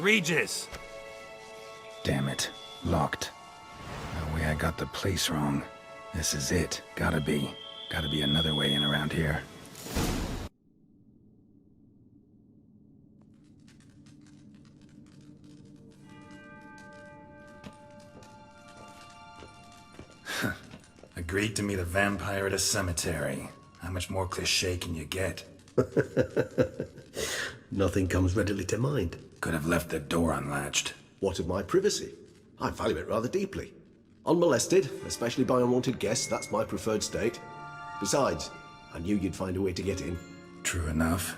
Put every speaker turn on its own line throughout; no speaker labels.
Regis!
Damn it. Locked. No way I got the place wrong. This is it. Gotta be. Gotta be another way in around here.
Agreed to meet a vampire at a cemetery. How much more cliché can you get?
Nothing comes readily to mind.
Could have left the door unlatched.
What of my privacy? I value it rather deeply. Unmolested, especially by unwanted guests, that's my preferred state. Besides, I knew you'd find a way to get in.
True enough.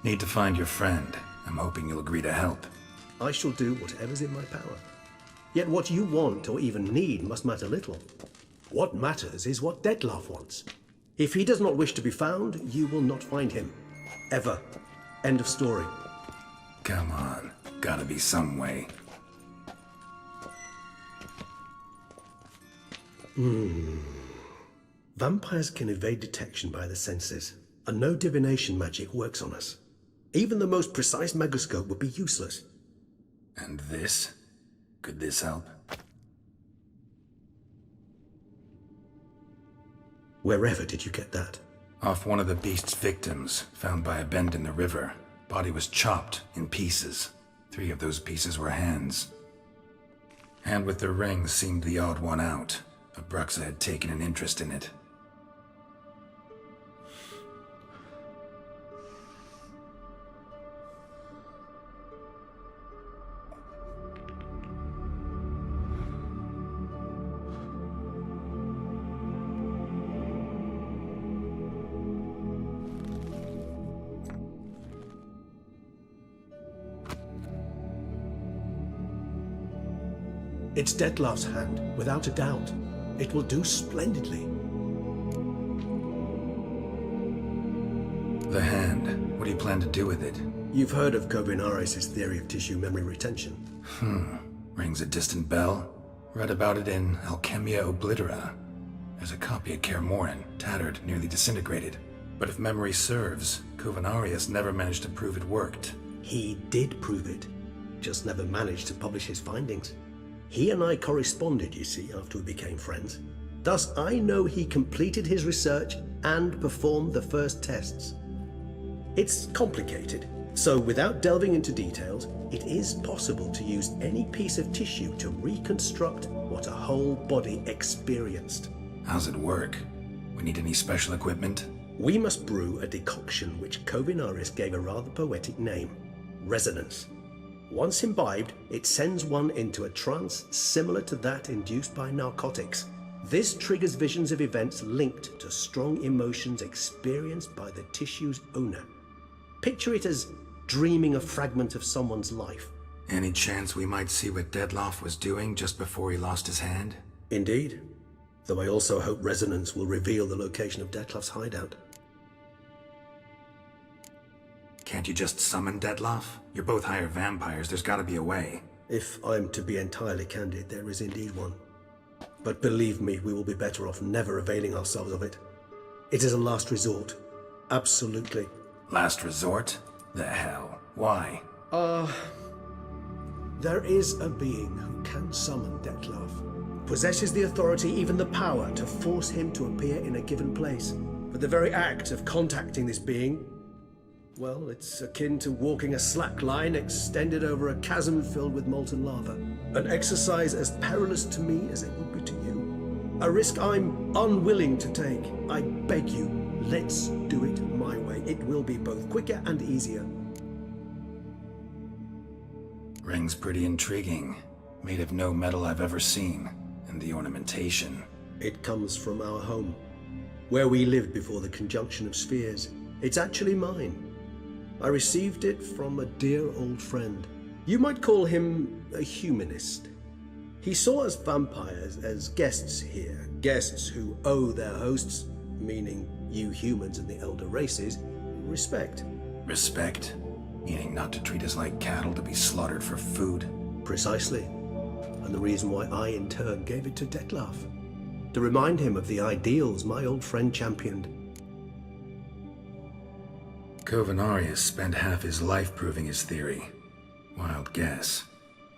Need to find your friend. I'm hoping you'll agree to help.
I shall do whatever's in my power. Yet what you want or even need must matter little. What matters is what Dettlaff wants. If he does not wish to be found, you will not find him. Ever. End of story.
Come on. Gotta be some way.
Vampires can evade detection by the senses, and no divination magic works on us. Even the most precise megoscope would be useless.
And this? Could this help?
Wherever did you get that?
Off one of the beast's victims, found by a bend in the river. Body was chopped in pieces. 3 of those pieces were hands. Hand with the ring seemed the odd one out. Abruxa had taken an interest in it.
It's Dettlaff's hand, without a doubt. It will do splendidly.
The hand. What do you plan to do with it?
You've heard of Kovinaris' theory of tissue memory retention.
Rings a distant bell. Read about it in Alchemia Oblitera. There's a copy at Kaer Morhen, tattered, nearly disintegrated. But if memory serves, Kovinaris never managed to prove it worked.
He did prove it, just never managed to publish his findings. He and I corresponded, you see, after we became friends. Thus, I know he completed his research and performed the first tests. It's complicated, so without delving into details, it is possible to use any piece of tissue to reconstruct what a whole body experienced.
How's it work? We need any special equipment?
We must brew a decoction which Kovinaris gave a rather poetic name: resonance. Once imbibed, it sends one into a trance similar to that induced by narcotics. This triggers visions of events linked to strong emotions experienced by the tissue's owner. Picture it as dreaming a fragment of someone's life.
Any chance we might see what Dettlaff was doing just before he lost his hand?
Indeed. Though I also hope resonance will reveal the location of Dettlaff's hideout.
Can't you just summon Dettlaff? You're both higher vampires, there's gotta be a way.
If I'm to be entirely candid, there is indeed one. But believe me, we will be better off never availing ourselves of it. It is a last resort. Absolutely.
Last resort? The hell? Why?
There is a being who can summon Dettlaff. Possesses the authority, even the power, to force him to appear in a given place. But the very act of contacting this being, well, it's akin to walking a slack line extended over a chasm filled with molten lava. An exercise as perilous to me as it would be to you. A risk I'm unwilling to take. I beg you, let's do it my way. It will be both quicker and easier.
Ring's pretty intriguing. Made of no metal I've ever seen. And the ornamentation.
It comes from our home, where we lived before the conjunction of spheres. It's actually mine. I received it from a dear old friend. You might call him a humanist. He saw us vampires as guests here, guests who owe their hosts, meaning you humans and the elder races, respect.
Respect? Meaning not to treat us like cattle to be slaughtered for food?
Precisely. And the reason why I in turn gave it to Dettlaff. To remind him of the ideals my old friend championed.
Kovinaris spent half his life proving his theory. Wild guess.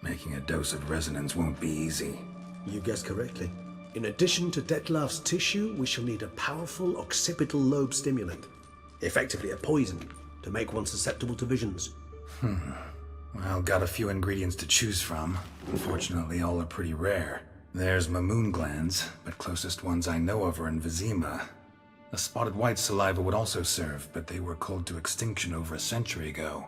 Making a dose of resonance won't be easy.
You guessed correctly. In addition to Detlef's tissue, we shall need a powerful occipital lobe stimulant. Effectively a poison, to make one susceptible to visions.
Well, got a few ingredients to choose from. Unfortunately, all are pretty rare. There's mamoon glands, but closest ones I know of are in Vizima. A spotted white saliva would also serve, but they were culled to extinction over a century ago.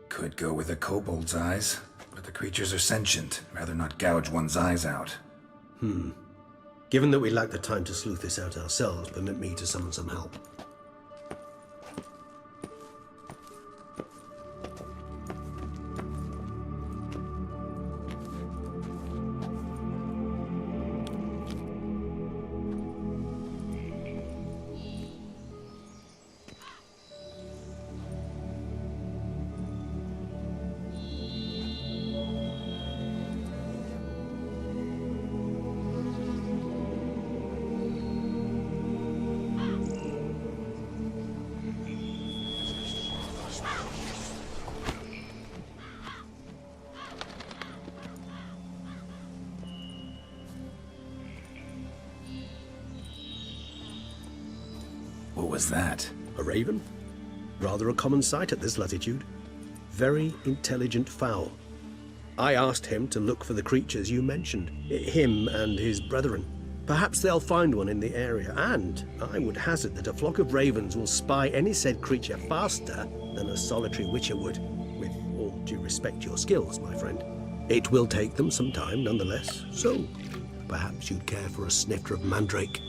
Could go with a kobold's eyes, but the creatures are sentient. Rather not gouge one's eyes out.
Given that we lack the time to sleuth this out ourselves, permit me to summon some help.
What was that?
A raven? Rather a common sight at this latitude. Very intelligent fowl. I asked him to look for the creatures you mentioned, him and his brethren. Perhaps they'll find one in the area, and I would hazard that a flock of ravens will spy any said creature faster than a solitary witcher would, with all due respect to your skills, my friend. It will take them some time, nonetheless, so perhaps you'd care for a snifter of mandrake.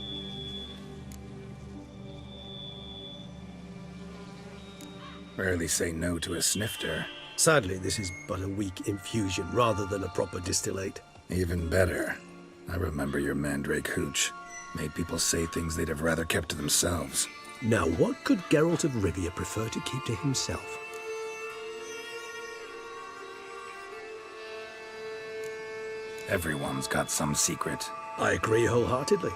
Rarely say no to a snifter.
Sadly, this is but a weak infusion rather than a proper distillate.
Even better. I remember your mandrake hooch. Made people say things they'd have rather kept to themselves.
Now, what could Geralt of Rivia prefer to keep to himself?
Everyone's got some secret.
I agree wholeheartedly.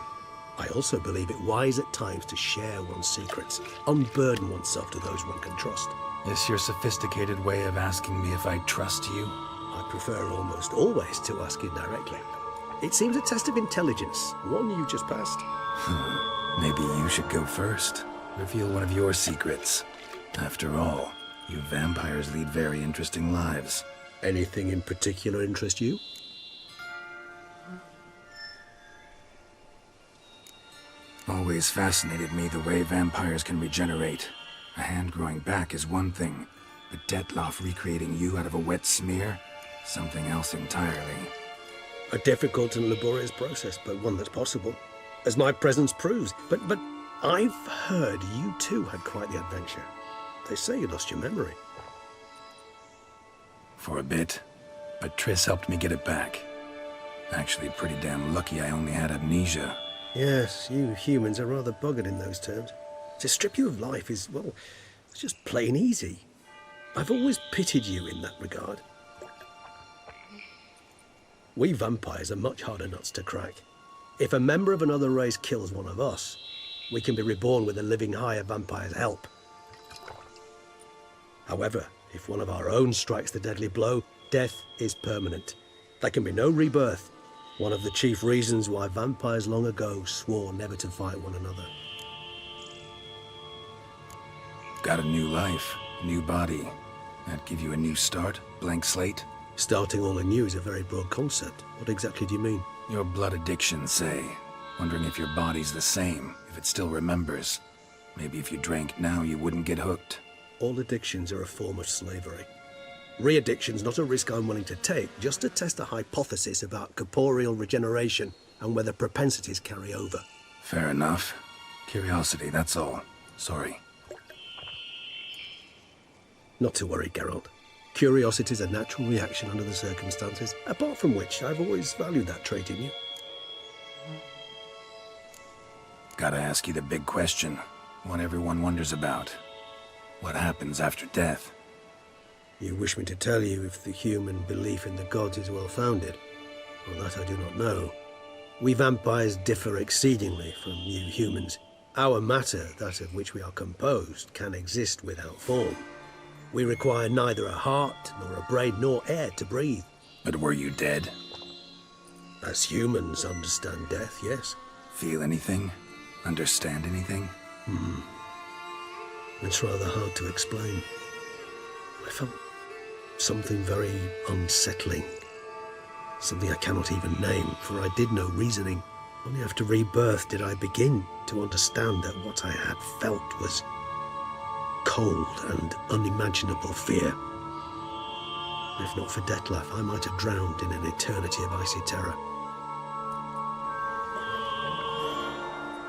I also believe it wise at times to share one's secrets, unburden oneself to those one can trust.
This your sophisticated way of asking me if I trust you?
I prefer almost always to ask indirectly. It seems a test of intelligence, one you just passed.
Maybe you should go first. Reveal one of your secrets. After all, you vampires lead very interesting lives.
Anything in particular interest you?
Always fascinated me the way vampires can regenerate. A hand growing back is one thing, but Detlef recreating you out of a wet smear? Something else entirely.
A difficult and laborious process, but one that's possible, as my presence proves. But I've heard you too had quite the adventure. They say you lost your memory.
For a bit, but Triss helped me get it back. Actually, pretty damn lucky I only had amnesia.
Yes, you humans are rather buggered in those terms. To strip you of life is, well, it's just plain easy. I've always pitied you in that regard. We vampires are much harder nuts to crack. If a member of another race kills one of us, we can be reborn with a living higher vampire's help. However, if one of our own strikes the deadly blow, death is permanent. There can be no rebirth. One of the chief reasons why vampires long ago swore never to fight one another.
Got a new life, new body. That give you a new start, blank slate?
Starting all anew is a very broad concept. What exactly do you mean?
Your blood addiction, say. Wondering if your body's the same, if it still remembers. Maybe if you drank now, you wouldn't get hooked.
All addictions are a form of slavery. Re-addiction's not a risk I'm willing to take, just to test a hypothesis about corporeal regeneration and whether propensities carry over.
Fair enough. Curiosity, that's all. Sorry.
Not to worry, Geralt. Curiosity's a natural reaction under the circumstances, apart from which I've always valued that trait in you.
Gotta ask you the big question. One everyone wonders about. What happens after death?
You wish me to tell you if the human belief in the gods is well founded? Well, that I do not know. We vampires differ exceedingly from you humans. Our matter, that of which we are composed, can exist without form. We require neither a heart, nor a brain, nor air to breathe.
But were you dead?
As humans understand death, yes.
Feel anything? Understand anything?
It's rather hard to explain. I felt something very unsettling. Something I cannot even name, for I did no reasoning. Only after rebirth did I begin to understand that what I had felt was cold and unimaginable fear. If not for Detlef, I might have drowned in an eternity of icy terror.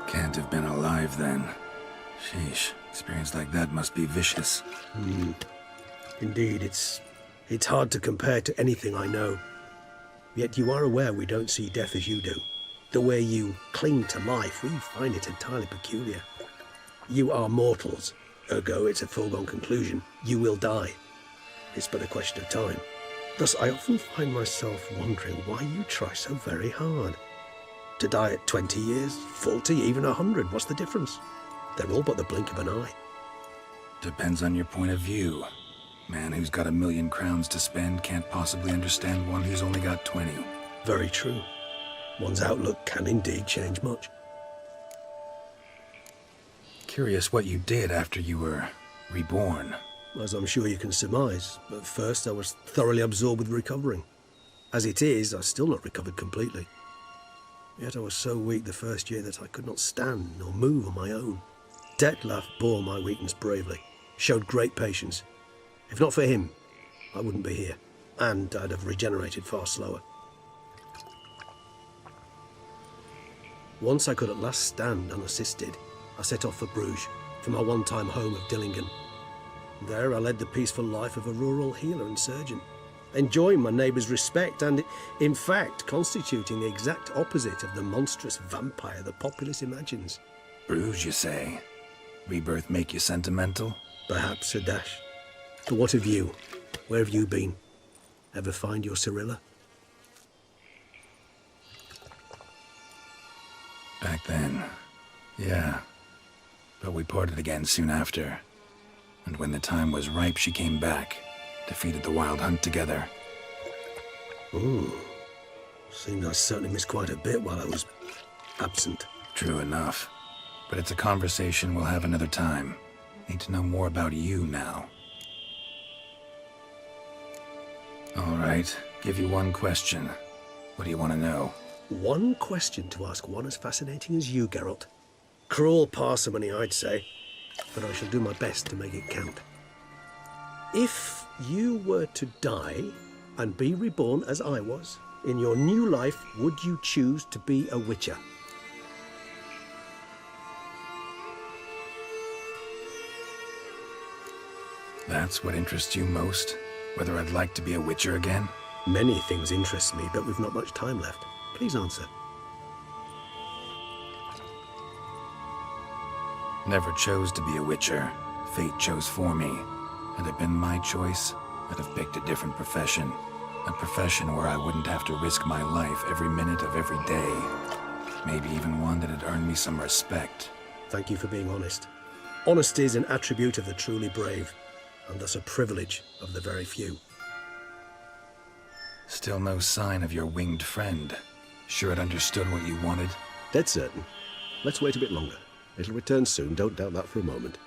Can't have been alive then. Sheesh, experience like that must be vicious.
Indeed, it's hard to compare to anything I know. Yet you are aware we don't see death as you do. The way you cling to life, we find it entirely peculiar. You are mortals, ergo it's a foregone conclusion. You will die. It's but a question of time. Thus, I often find myself wondering why you try so very hard. To die at 20 years, 40, even 100, what's the difference? They're all but the blink of an eye.
Depends on your point of view. Man who's got 1,000,000 crowns to spend can't possibly understand one who's only got 20.
Very true. One's outlook can indeed change much.
Curious what you did after you were reborn.
As I'm sure you can surmise, at first I was thoroughly absorbed with recovering. As it is, I've still not recovered completely. Yet I was so weak the first year that I could not stand nor move on my own. Detlef bore my weakness bravely, showed great patience. If not for him, I wouldn't be here, and I'd have regenerated far slower. Once I could at last stand unassisted, I set off for Bruges, from my one-time home of Dillingen. There I led the peaceful life of a rural healer and surgeon, enjoying my neighbours' respect and, in fact, constituting the exact opposite of the monstrous vampire the populace imagines.
Bruges, you say? Rebirth make you sentimental?
Perhaps a dash. But what of you? Where have you been? Ever find your Cyrilla?
Back then, yeah. But we parted again soon after. And when the time was ripe, she came back, defeated the Wild Hunt together.
Seems I certainly missed quite a bit while I was absent.
True enough. But it's a conversation we'll have another time. Need to know more about you now. All right, give you one question. What do you want to know?
One question to ask one as fascinating as you, Geralt. Cruel parsimony, I'd say, but I shall do my best to make it count. If you were to die and be reborn as I was, in your new life, would you choose to be a witcher?
That's what interests you most? Whether I'd like to be a witcher again?
Many things interest me, but we've not much time left. Please answer.
Never chose to be a witcher. Fate chose for me. Had it been my choice, I'd have picked a different profession. A profession where I wouldn't have to risk my life every minute of every day. Maybe even one that had earned me some respect.
Thank you for being honest. Honesty is an attribute of the truly brave, and thus a privilege of the very few.
Still no sign of your winged friend. Sure it understood what you wanted?
Dead certain. Let's wait a bit longer. It'll return soon, don't doubt that for a moment.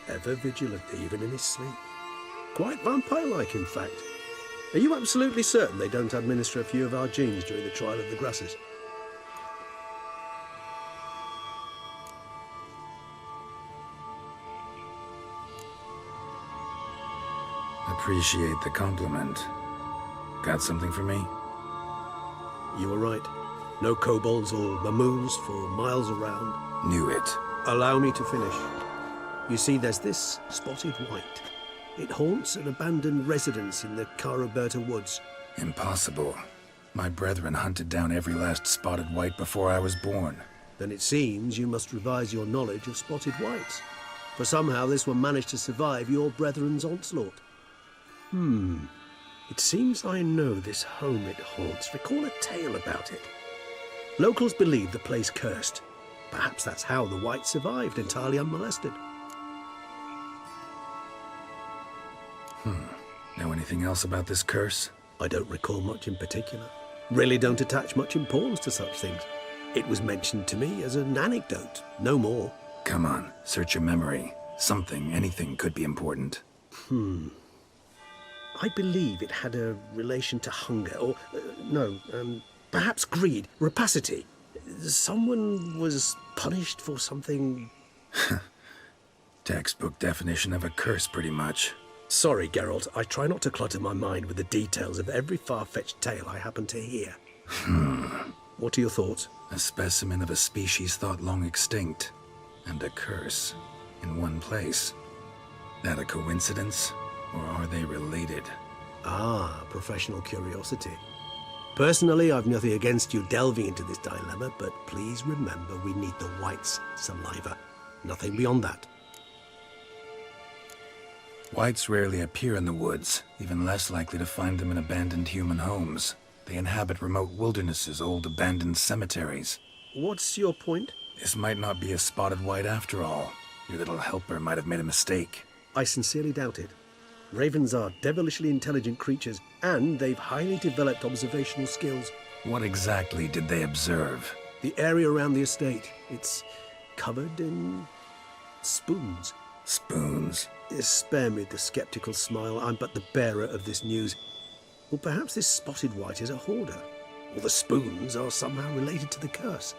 Ever vigilant, even in his sleep. Quite vampire-like, in fact. Are you absolutely certain they don't administer a few of our genes during the trial of the grasses?
Appreciate the compliment. Got something for me?
You were right. No kobolds or mamoons for miles around.
Knew it.
Allow me to finish. You see, there's this spotted white. It haunts an abandoned residence in the Kaer Morhen woods.
Impossible. My brethren hunted down every last spotted white before I was born.
Then it seems you must revise your knowledge of spotted whites. For somehow this one managed to survive your brethren's onslaught. It seems I know this home it haunts. Recall a tale about it. Locals believe the place cursed. Perhaps that's how the whites survived entirely unmolested.
Know anything else about this curse?
I don't recall much in particular. Really don't attach much importance to such things. It was mentioned to me as an anecdote, no more.
Come on, search your memory. Something, anything could be important.
I believe it had a relation to hunger, or, perhaps greed, rapacity. Someone was punished for something...
Textbook definition of a curse, pretty much.
Sorry, Geralt, I try not to clutter my mind with the details of every far-fetched tale I happen to hear. What are your thoughts?
A specimen of a species thought long extinct, and a curse, in one place. That a coincidence, or are they related?
Ah, professional curiosity. Personally, I've nothing against you delving into this dilemma, but please remember we need the whites' saliva. Nothing beyond that.
Whites rarely appear in the woods, even less likely to find them in abandoned human homes. They inhabit remote wildernesses, old abandoned cemeteries.
What's your point?
This might not be a spotted white after all. Your little helper might have made a mistake.
I sincerely doubt it. Ravens are devilishly intelligent creatures, and they've highly developed observational skills.
What exactly did they observe?
The area around the estate, it's covered in spoons.
Spoons?
Spare me the skeptical smile. I'm but the bearer of this news. Or perhaps this spotted white is a hoarder, or the spoons are somehow related to the curse.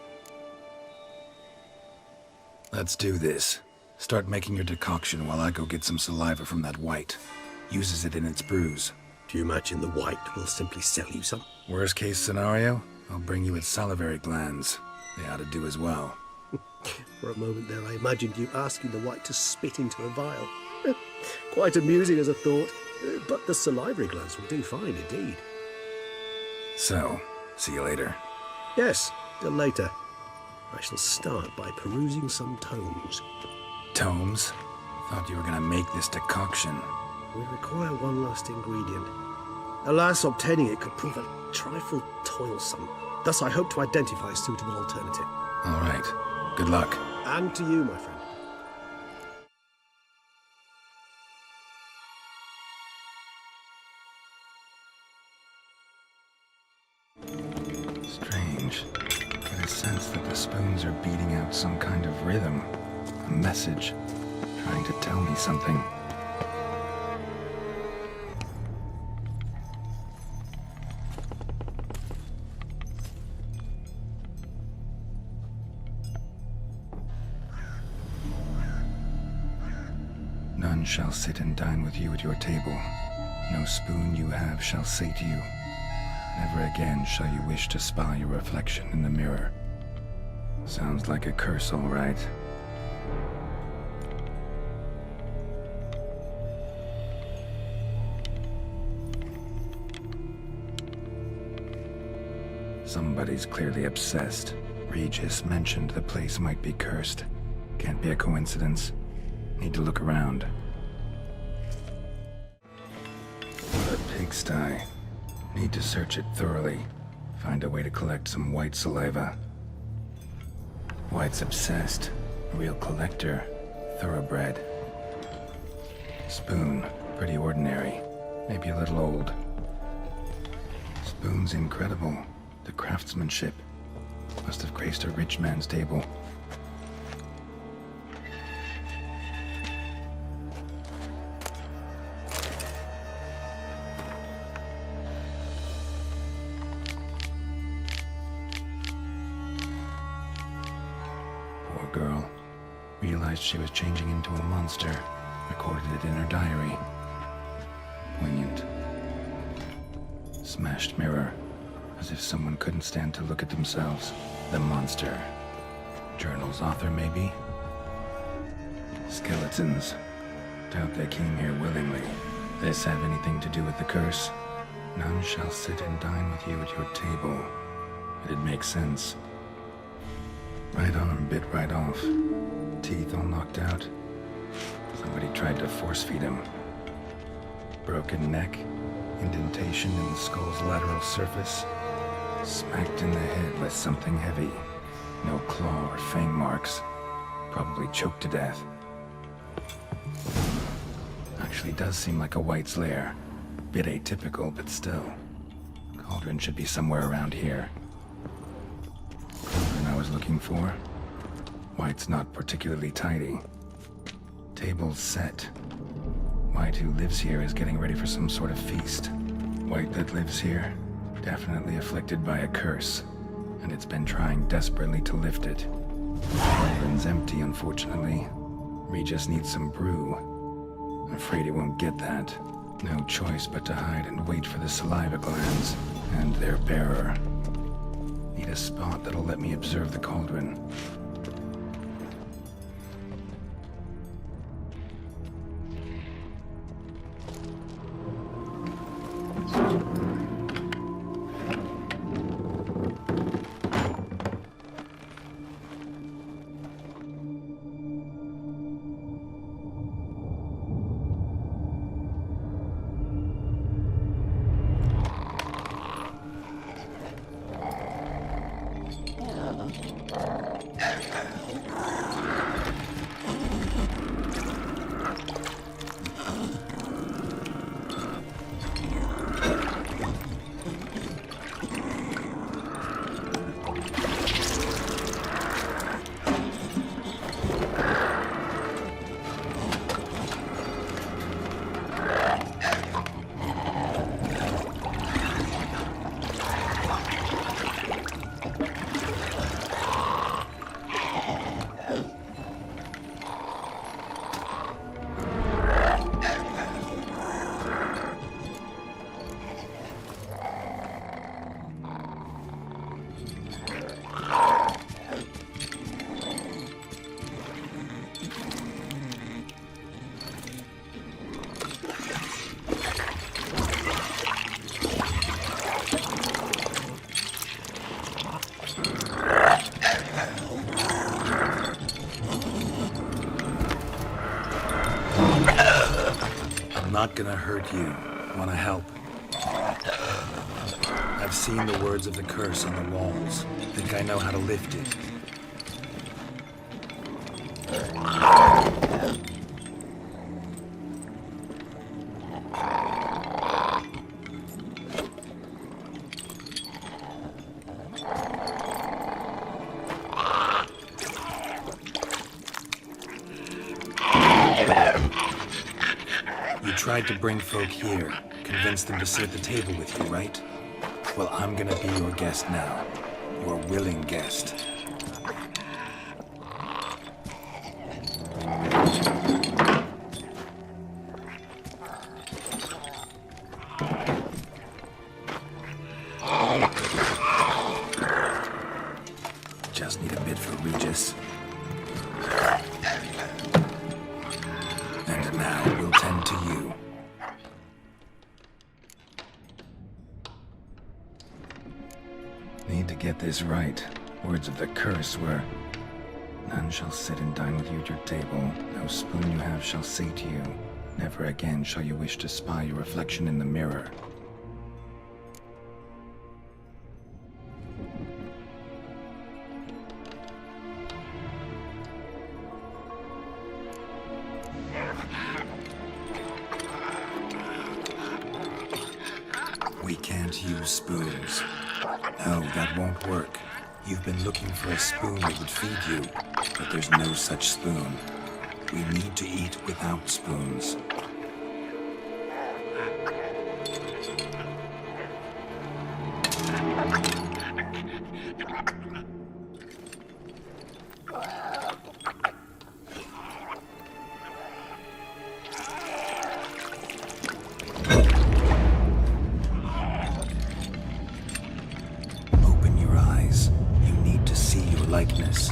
Let's do this. Start making your decoction while I go get some saliva from that white. Uses it in its brews.
Do you imagine the white will simply sell you some?
Worst case scenario, I'll bring you its salivary glands. They ought to do as well.
For a moment there, I imagined you asking the white to spit into a vial. Quite amusing as a thought, but the salivary glands will do fine indeed.
So, see you later.
Yes, till later. I shall start by perusing some tomes.
Tomes? Thought you were gonna make this decoction.
We require one last ingredient. Alas, obtaining it could prove a trifle toilsome. Thus I hope to identify a suitable alternative.
All right. Good luck.
And to you, my friend.
Strange. Get a sense that the spoons are beating out some kind of rhythm. A message. Trying to tell me something. None shall sit and dine with you at your table. No spoon you have shall say to you, never again shall you wish to spy your reflection in the mirror. Sounds like a curse, all right. Somebody's clearly obsessed. Regis mentioned the place might be cursed. Can't be a coincidence. Need to look around. A pigsty. Need to search it thoroughly. Find a way to collect some white saliva. White's obsessed. Real collector. Thoroughbred. Spoon. Pretty ordinary. Maybe a little old. Spoon's incredible. The craftsmanship. Must have graced a rich man's table. Poor girl. Realized she was changing into a monster. Recorded it in her diary. Poignant. Smashed mirror. As if someone couldn't stand to look at themselves. The monster. Journal's author, maybe? Skeletons. Doubt they came here willingly. This have anything to do with the curse?
None shall sit and dine with you at your table. It'd make sense. Right on him, bit right off. Teeth all knocked out. Somebody tried to force feed him. Broken neck, indentation in the skull's lateral surface. Smacked in the head with something heavy. No claw or fang marks. Probably choked to death. Actually does seem like a White's lair. Bit atypical, but still. Cauldron should be somewhere around here. Cauldron I was looking for. White's not particularly tidy. Table's set. White who lives here is getting ready for some sort of feast. White that lives here, definitely afflicted by a curse, and it's been trying desperately to lift it. Cauldron's empty, unfortunately. Regis needs some brew. I'm afraid he won't get that. No choice but to hide and wait for the saliva glands and their bearer. Need a spot that'll let me observe the cauldron.
Not gonna hurt you. Wanna help? I've seen the words of the curse on the walls. Think I know how to lift it. Tried to bring folk here, convince them to sit at the table with you, right? Well, I'm gonna be your guest now. Your willing guest. Just need a bit for Regis. And now we'll tend to you.
Need to get this right. Words of the curse were, none shall sit and dine with you at your table. No spoon you have shall sate you. Never again shall you wish to spy your reflection in the mirror.
We can't use spoons. No, that won't work. You've been looking for a spoon that would feed you, but there's no such spoon. We need to eat without spoons. Likeness.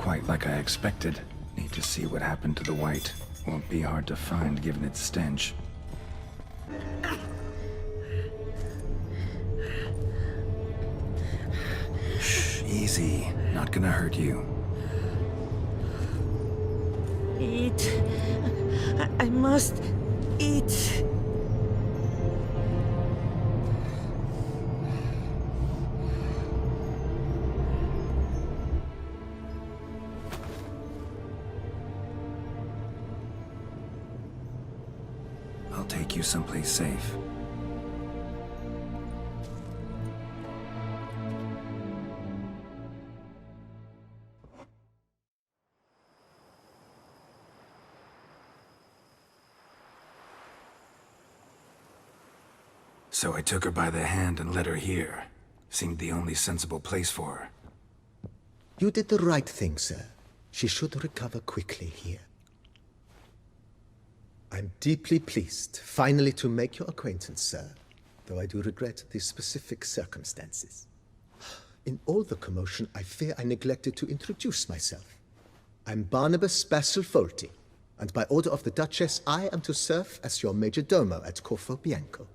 quite like I expected. Need to see what happened to the white. Won't be hard to find given its stench.
Shh, easy. Not gonna hurt you.
Eat. I must eat.
I'll take you someplace safe. So I took her by the hand and led her here. Seemed the only sensible place for her.
You did the right thing, sir. She should recover quickly here. I'm deeply pleased, finally, to make your acquaintance, sir, though I do regret the specific circumstances. In all the commotion, I fear I neglected to introduce myself. I'm Barnabas Basil-Folty, and by order of the Duchess, I am to serve as your major domo at Corfo Bianco.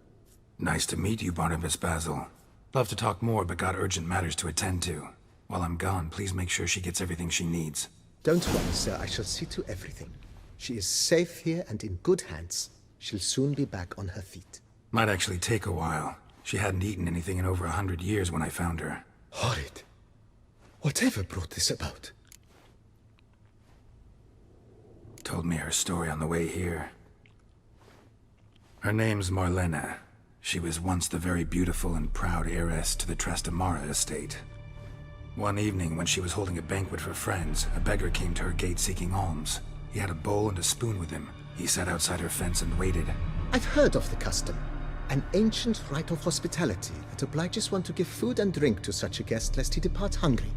Nice to meet you, Barnabas Basil. Love to talk more, but got urgent matters to attend to. While I'm gone, please make sure she gets everything she needs.
Don't worry, sir. I shall see to everything. She is safe here and in good hands. She'll soon be back on her feet.
Might actually take a while. She hadn't eaten anything in over 100 years when I found her.
Horrid. Whatever brought this about?
Told me her story on the way here. Her name's Marlena. She was once the very beautiful and proud heiress to the Trastamara estate. One evening, when she was holding a banquet for friends, a beggar came to her gate seeking alms. He had a bowl and a spoon with him. He sat outside her fence and waited.
I've heard of the custom. An ancient rite of hospitality that obliges one to give food and drink to such a guest lest he depart hungry.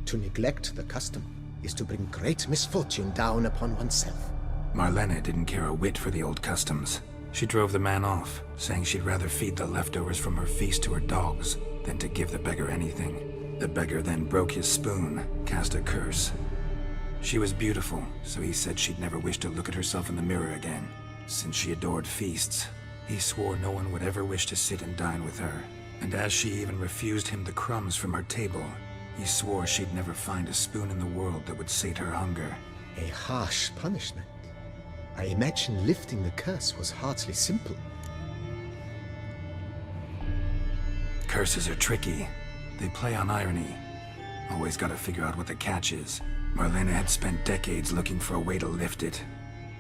To neglect the custom is to bring great misfortune down upon oneself.
Marlena didn't care a whit for the old customs. She drove the man off, saying she'd rather feed the leftovers from her feast to her dogs than to give the beggar anything. The beggar then broke his spoon, cast a curse. She was beautiful, so he said she'd never wish to look at herself in the mirror again. Since she adored feasts, he swore no one would ever wish to sit and dine with her. And as she even refused him the crumbs from her table, he swore she'd never find a spoon in the world that would sate her hunger.
A harsh punishment. I imagine lifting the curse was hardly simple.
Curses are tricky. They play on irony. Always gotta figure out what the catch is. Marlena had spent decades looking for a way to lift it.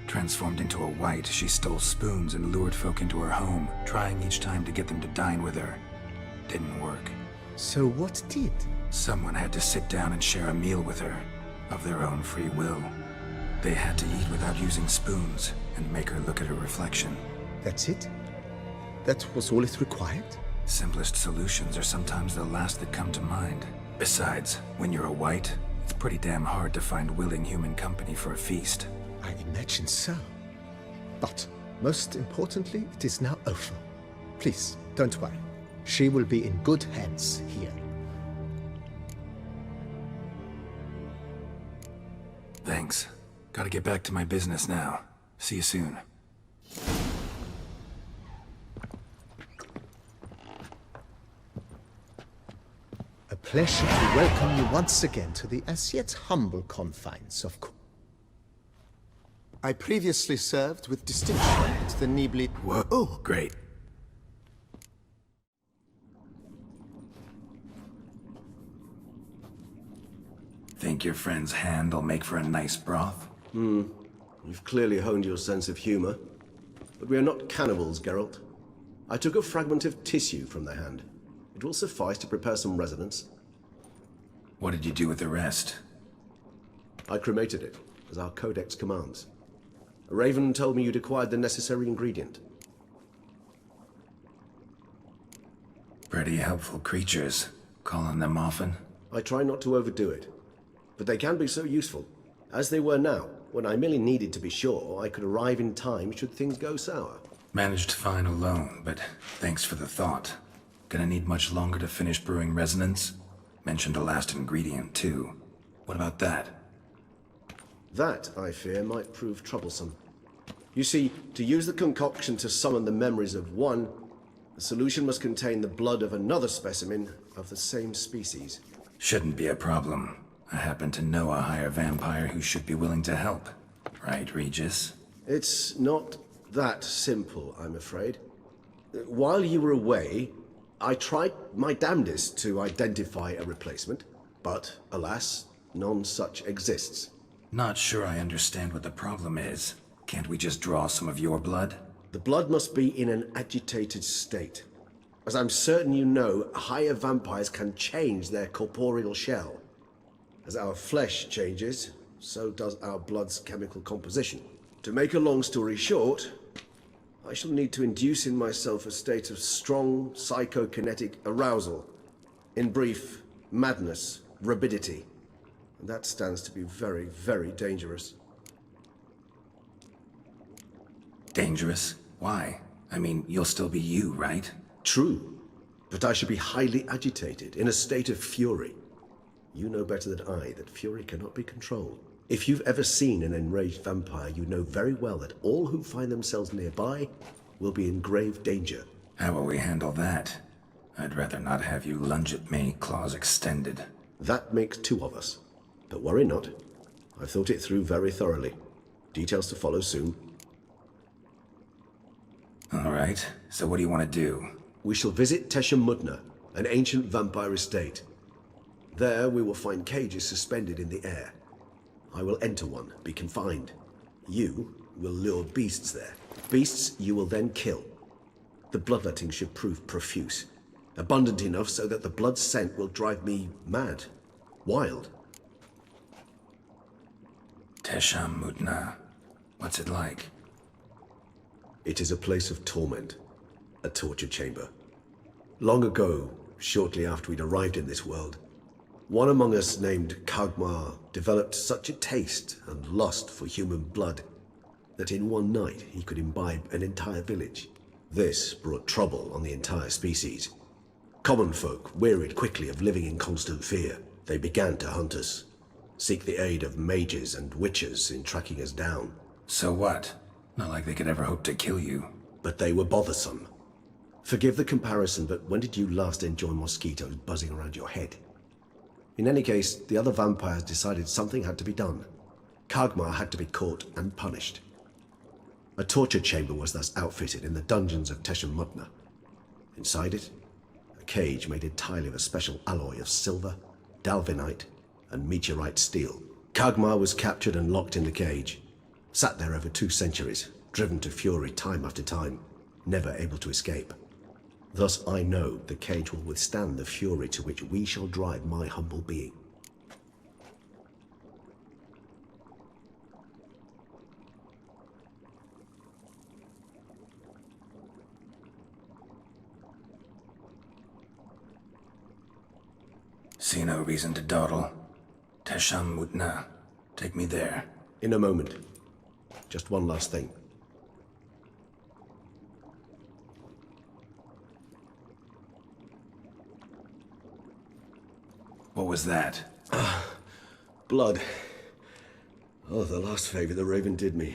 Transformed into a white, she stole spoons and lured folk into her home, trying each time to get them to dine with her. Didn't work.
So what did?
Someone had to sit down and share a meal with her, of their own free will. They had to eat without using spoons, and make her look at her reflection.
That's it? That was all it required?
Simplest solutions are sometimes the last that come to mind. Besides, when you're a white, it's pretty damn hard to find willing human company for a feast.
I imagine so. But, most importantly, it is now over. Please, don't worry. She will be in good hands here.
Thanks. Gotta get back to my business now. See you soon.
A pleasure to welcome you once again to the as yet humble confines of I previously served with distinction at the Nibli...
Whoa, oh, great. Think your friend's hand will make for a nice broth?
You've clearly honed your sense of humor. But we are not cannibals, Geralt. I took a fragment of tissue from the hand. It will suffice to prepare some resonance.
What did you do with the rest?
I cremated it, as our codex commands. A raven told me you'd acquired the necessary ingredient.
Pretty helpful creatures. Call on them often?
I try not to overdo it. But they can be so useful, as they were now, when I merely needed to be sure I could arrive in time should things go sour.
Managed fine alone, but thanks for the thought. Gonna need much longer to finish brewing resonance? Mentioned a last ingredient, too. What about that?
That, I fear, might prove troublesome. You see, to use the concoction to summon the memories of one, the solution must contain the blood of another specimen of the same species.
Shouldn't be a problem. I happen to know a higher vampire who should be willing to help. Right, Regis?
It's not that simple, I'm afraid. While you were away, I tried my damnedest to identify a replacement, but alas, none such exists.
Not sure I understand what the problem is. Can't we just draw some of your blood?
The blood must be in an agitated state. As I'm certain you know, higher vampires can change their corporeal shell. As our flesh changes, so does our blood's chemical composition. To make a long story short, I shall need to induce in myself a state of strong psychokinetic arousal. In brief, madness, rabidity. And that stands to be very, very dangerous.
Dangerous? Why? I mean, you'll still be you, right?
True, but I should be highly agitated, in a state of fury. You know better than I that fury cannot be controlled. If you've ever seen an enraged vampire, you know very well that all who find themselves nearby will be in grave danger.
How will we handle that? I'd rather not have you lunge at me, claws extended.
That makes two of us. But worry not. I've thought it through very thoroughly. Details to follow soon.
All right, so what do you want to do?
We shall visit Temeria, an ancient vampire estate. There we will find cages suspended in the air. I will enter one, be confined. You will lure beasts there. Beasts you will then kill. The bloodletting should prove profuse. Abundant enough so that the blood scent will drive me mad. Wild.
Temeria. What's it like?
It is a place of torment. A torture chamber. Long ago, shortly after we'd arrived in this world, one among us named Kaer Morhen developed such a taste and lust for human blood that in one night he could imbibe an entire village. This brought trouble on the entire species. Common folk wearied quickly of living in constant fear. They began to hunt us, seek the aid of mages and witches in tracking us down.
So what? Not like they could ever hope to kill you.
But they were bothersome. Forgive the comparison, but when did you last enjoy mosquitoes buzzing around your head? In any case, the other vampires decided something had to be done. Kaer Morhen had to be caught and punished. A torture chamber was thus outfitted in the dungeons of Temeria. Inside it, a cage made entirely of a special alloy of silver, dalvinite, and meteorite steel. Kaer Morhen was captured and locked in the cage. Sat there over 2 centuries, driven to fury time after time, never able to escape. Thus I know the cage will withstand the fury to which we shall drive my humble being.
See no reason to dawdle. Temeria. Take me there.
In a moment. Just one last thing.
What was that?
Blood. Oh, the last favor the Raven did me.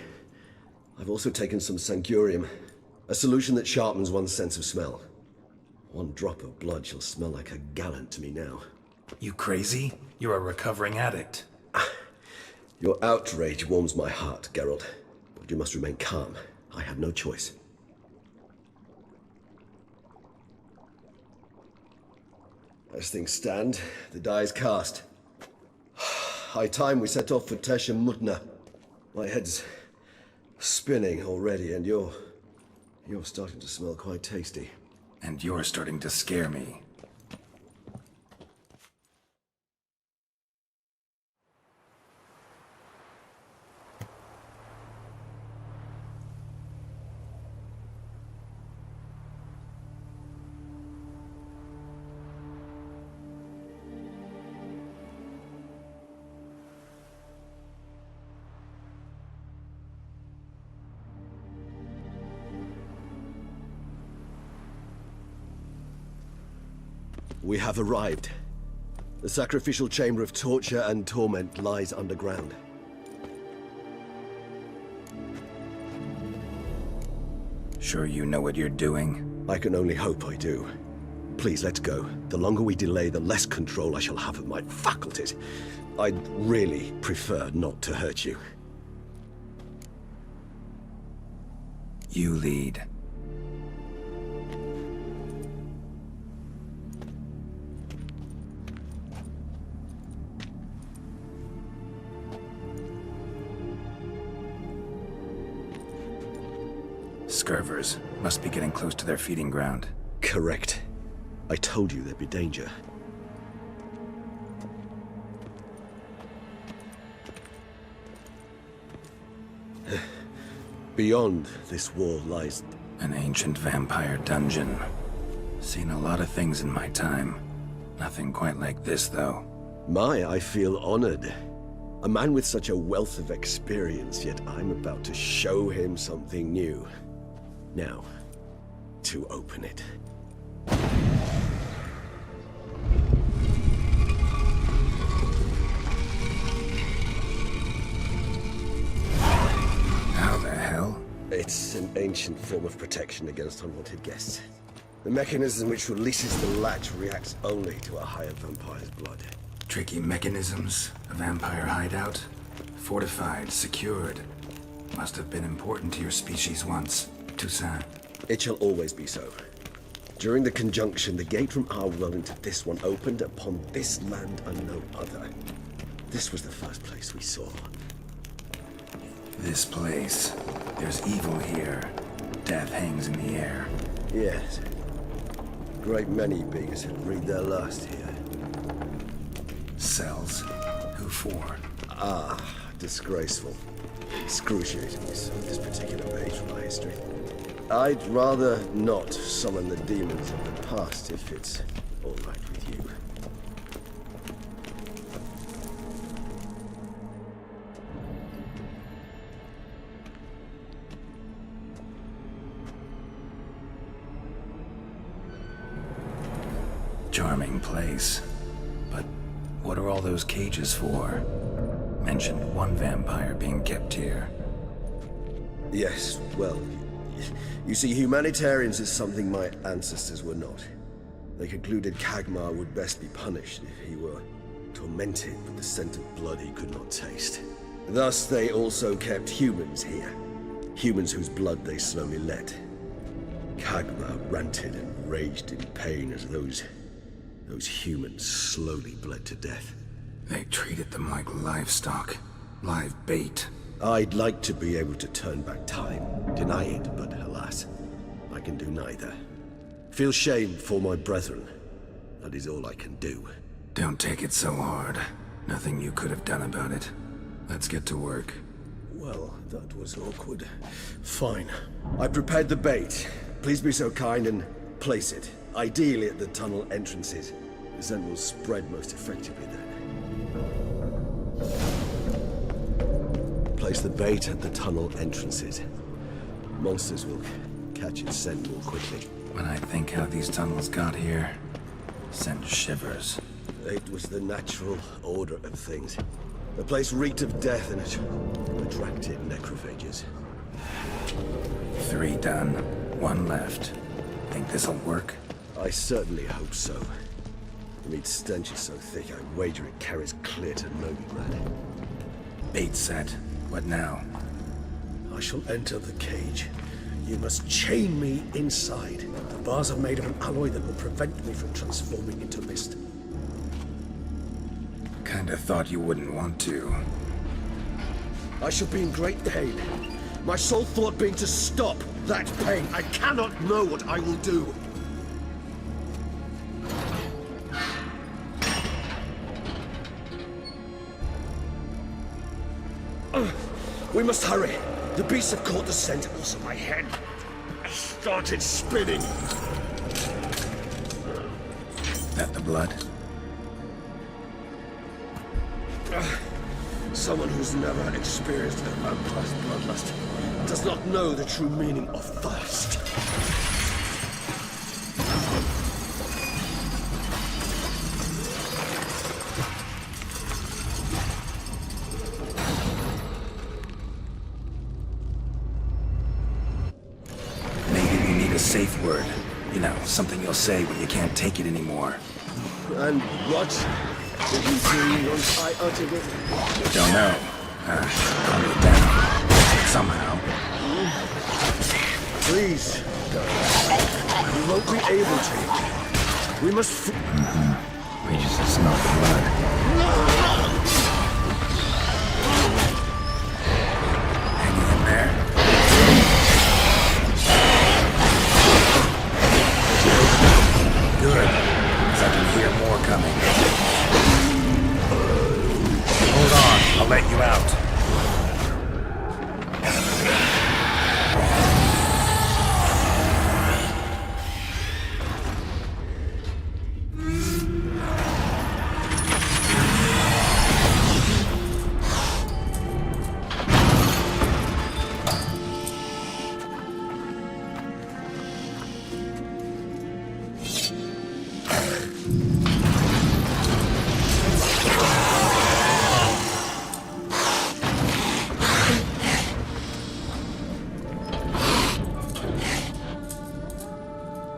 I've also taken some sancurium, a solution that sharpens one's sense of smell. One drop of blood shall smell like a gallon to me now.
You crazy? You're a recovering addict.
Your outrage warms my heart, Geralt. But you must remain calm. I have no choice. As things stand, the die is cast. High time we set off for Temeria. My head's spinning already, and you're starting to smell quite tasty.
And you're starting to scare me.
We have arrived. The sacrificial chamber of torture and torment lies underground.
Sure you know what you're doing?
I can only hope I do. Please, let's go. The longer we delay, the less control I shall have of my faculties. I'd really prefer not to hurt you.
You lead. Scurvers must be getting close to their feeding ground.
Correct. I told you there'd be danger. Beyond this wall lies...
An ancient vampire dungeon. Seen a lot of things in my time. Nothing quite like this, though.
I feel honored. A man with such a wealth of experience, yet I'm about to show him something new. Now, to open it.
How the hell?
It's an ancient form of protection against unwanted guests. The mechanism which releases the latch reacts only to a higher vampire's blood.
Tricky mechanisms, a vampire hideout. Fortified, secured. Must have been important to your species once. Toussaint.
It shall always be so. During the conjunction, the gate from our world into this one opened upon this land and no other. This was the first place we saw.
This place. There's evil here. Death hangs in the air.
Yes. A great many beings had breathed their last here.
Cells. Who for?
Disgraceful. Excruciating this particular page from our history. I'd rather not summon the demons of the past if it's all right with you.
Charming place. But what are all those cages for? Mentioned one vampire being kept here.
Yes, well, you see, humanitarians is something my ancestors were not. They concluded Kagmar would best be punished if he were tormented with the scent of blood he could not taste. Thus, they also kept humans here. Humans whose blood they slowly let. Kagmar ranted and raged in pain as those humans slowly bled to death.
They treated them like livestock. Live bait.
I'd like to be able to turn back time, deny it, but alas, I can do neither. Feel shame for my brethren. That is all I can do.
Don't take it so hard. Nothing you could have done about it. Let's get to work.
Well, that was awkward. Fine. I prepared the bait. Please be so kind and place it. Ideally at the tunnel entrances. The scent will spread most effectively then. Place the bait at the tunnel entrances. Monsters will catch its scent more quickly.
When I think how these tunnels got here, send shivers.
It was the natural order of things. The place reeked of death and it attracted necrophages.
3 done. 1 left. Think this'll work?
I certainly hope so. The meat stench is so thick, I wager it carries clear to Novigrad.
Bait set. What now?
I shall enter the cage. You must chain me inside. The bars are made of an alloy that will prevent me from transforming into mist.
Kinda thought you wouldn't want to.
I shall be in great pain. My sole thought being to stop that pain. I cannot know what I will do. We must hurry. The beasts have caught the scent, also my head. I started spinning.
That the blood?
Someone who's never experienced a vampire's bloodlust does not know the true meaning of thirst.
safe word. You know, something you'll say when you can't take it anymore.
And what did you do once I uttered it?
Don't know. Calm it down. Somehow.
Please, don't. We won't be able to. We must...
We just smell blood.
Hanging in there? Good, because I can hear more coming. Hold on, I'll let you out.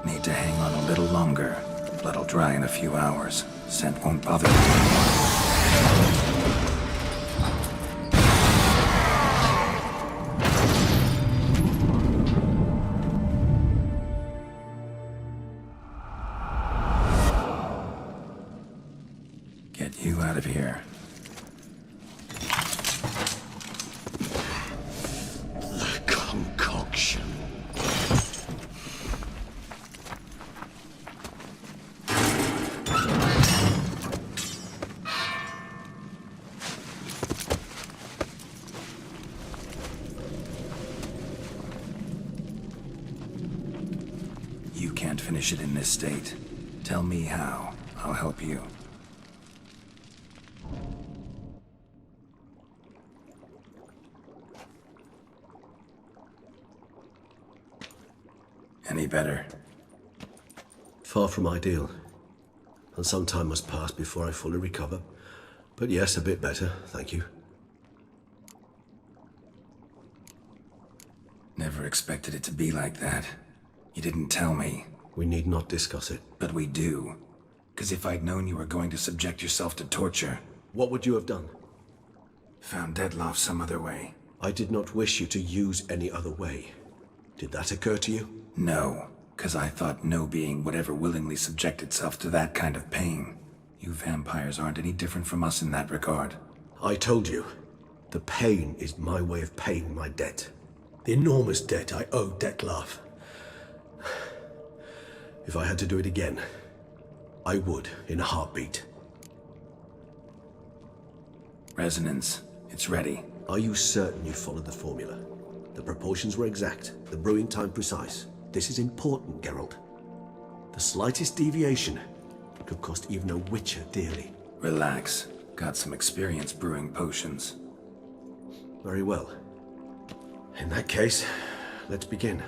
Need to hang on a little longer. Blood'll dry in a few hours. Scent won't bother me anymore. Get you out of here.
The concoction.
You can't finish it in this state. Tell me how. I'll help you. Any better?
Far from ideal. And some time must pass before I fully recover. But yes, a bit better, thank you.
Never expected it to be like that. You didn't tell me.
We need not discuss it.
But we do. Because if I'd known you were going to subject yourself to torture...
What would you have done?
Found Dettlaff some other way.
I did not wish you to use any other way. Did that occur to you?
No, because I thought no being would ever willingly subject itself to that kind of pain. You vampires aren't any different from us in that regard.
I told you. The pain is my way of paying my debt. The enormous debt I owe Dettlaff. If I had to do it again, I would in a heartbeat.
Resonance. It's ready.
Are you certain you followed the formula? The proportions were exact, the brewing time precise. This is important, Geralt. The slightest deviation could cost even a witcher dearly.
Relax. Got some experience brewing potions.
Very well. In that case, let's begin.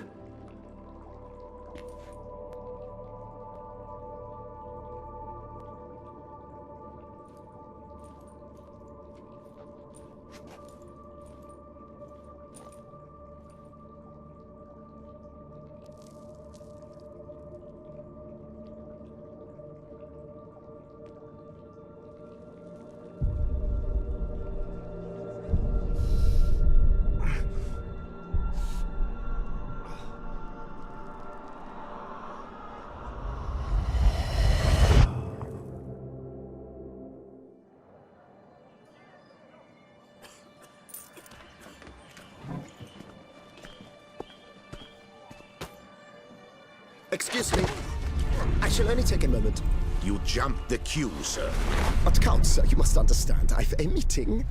Excuse me. I shall only take a moment.
You jumped the queue, sir.
But Count, sir, you must understand. I've a meeting.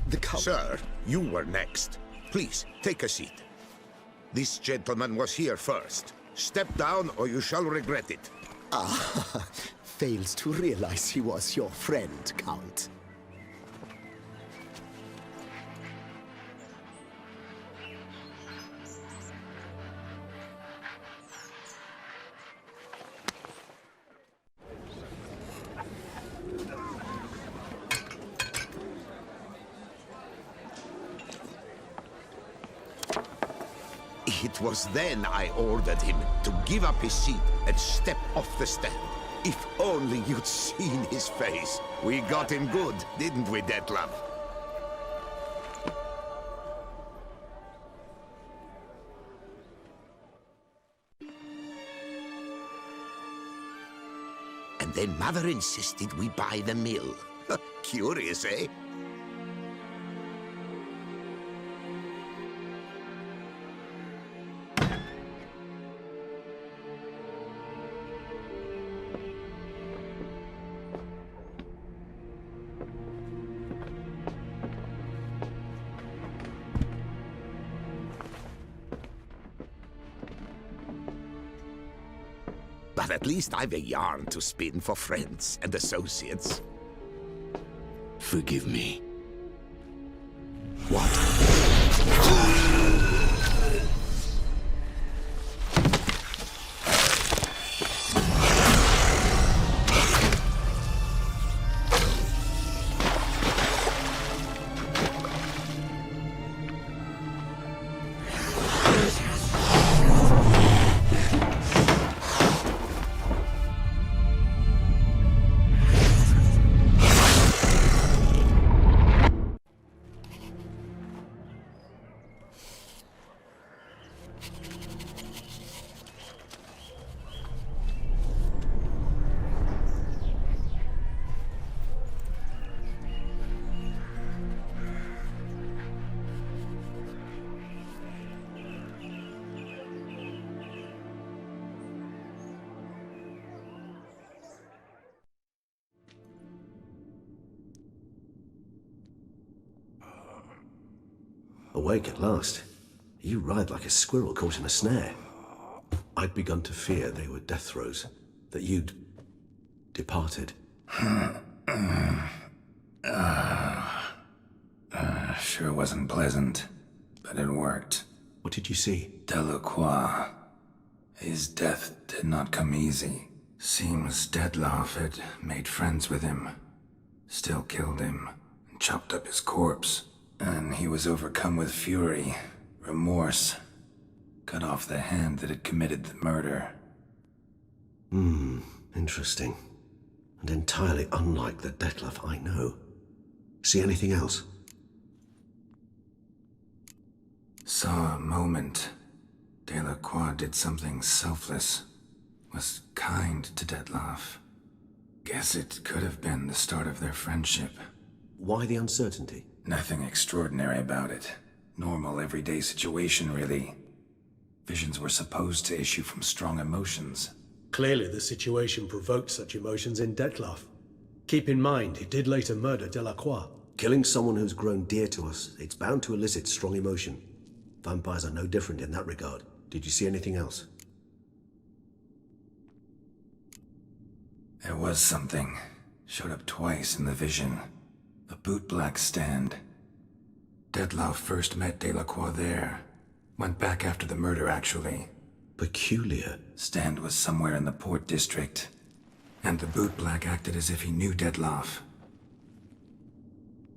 The Count...
Sir, you were next. Please, take a seat. This gentleman was here first. Step down or you shall regret it.
Ah, fails to realize he was your friend, Count.
It was then I ordered him to give up his seat and step off the stand. If only you'd seen his face. We got him good, didn't we, Detlef? And then Mother insisted we buy the mill. Curious, eh? But at least I've a yarn to spin for friends and associates.
Forgive me.
What?
Awake at last. You ride like a squirrel caught in a snare. I'd begun to fear they were death throes, that you'd departed.
Sure wasn't pleasant, but it worked.
What did you see?
Delacroix. His death did not come easy. Seems Detlef had made friends with him. Still killed him, and chopped up his corpse. And he was overcome with fury, remorse. Cut off the hand that had committed the murder.
Interesting. And entirely unlike the Detlef I know. See anything else?
Saw a moment. Delacroix did something selfless. Was kind to Detlef. Guess it could have been the start of their friendship.
Why the uncertainty?
Nothing extraordinary about it. Normal, everyday situation, really. Visions were supposed to issue from strong emotions.
Clearly the situation provoked such emotions in Detlef. Keep in mind, he did later murder Delacroix.
Killing someone who's grown dear to us, it's bound to elicit strong emotion. Vampires are no different in that regard. Did you see anything else?
There was something. Showed up twice in the vision. A bootblack stand. Detlef first met Delacroix there. Went back after the murder, actually.
Peculiar.
Stand was somewhere in the port district. And the bootblack acted as if he knew Detlef.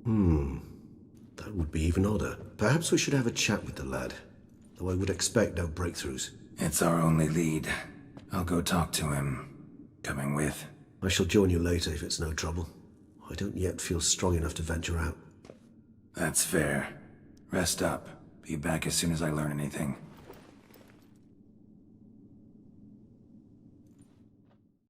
That would be even odder. Perhaps we should have a chat with the lad. Though I would expect no breakthroughs.
It's our only lead. I'll go talk to him. Coming with.
I shall join you later if it's no trouble. I don't yet feel strong enough to venture out.
That's fair. Rest up. Be back as soon as I learn anything.